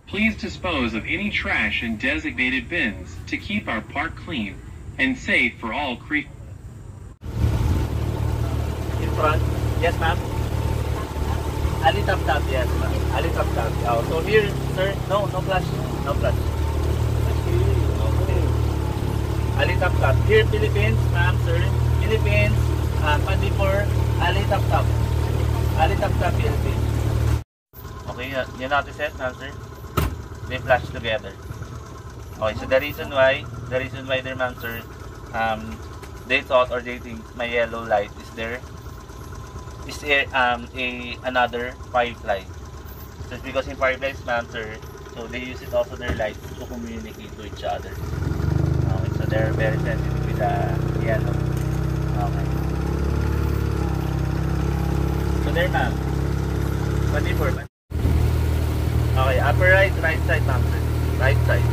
Please dispose of any trash in designated bins to keep our park clean and safe for all creatures. In front? Yes, ma'am. Ali tap tap, yes, ma'am. Ali tap tap. Oh, so here, sir, no flash. No flash. Okay. Ali tap tap. Here, Philippines, ma'am, sir. Philippines, Pandipur, Ali tap tap. Ali tap tap, Philippines. Okay, you notice it, ma'am, sir? They flash together. Okay, so the reason why there, ma'am, sir, they thought or they think my yellow light is there is another firefly. So it's because in fireflies, ma'am, sir, so they use it also their light to communicate to each other. Okay, so they're very sensitive with the yellow. Okay. So there, ma'am. 24. Okay, upper right side, ma'am, sir. Right side.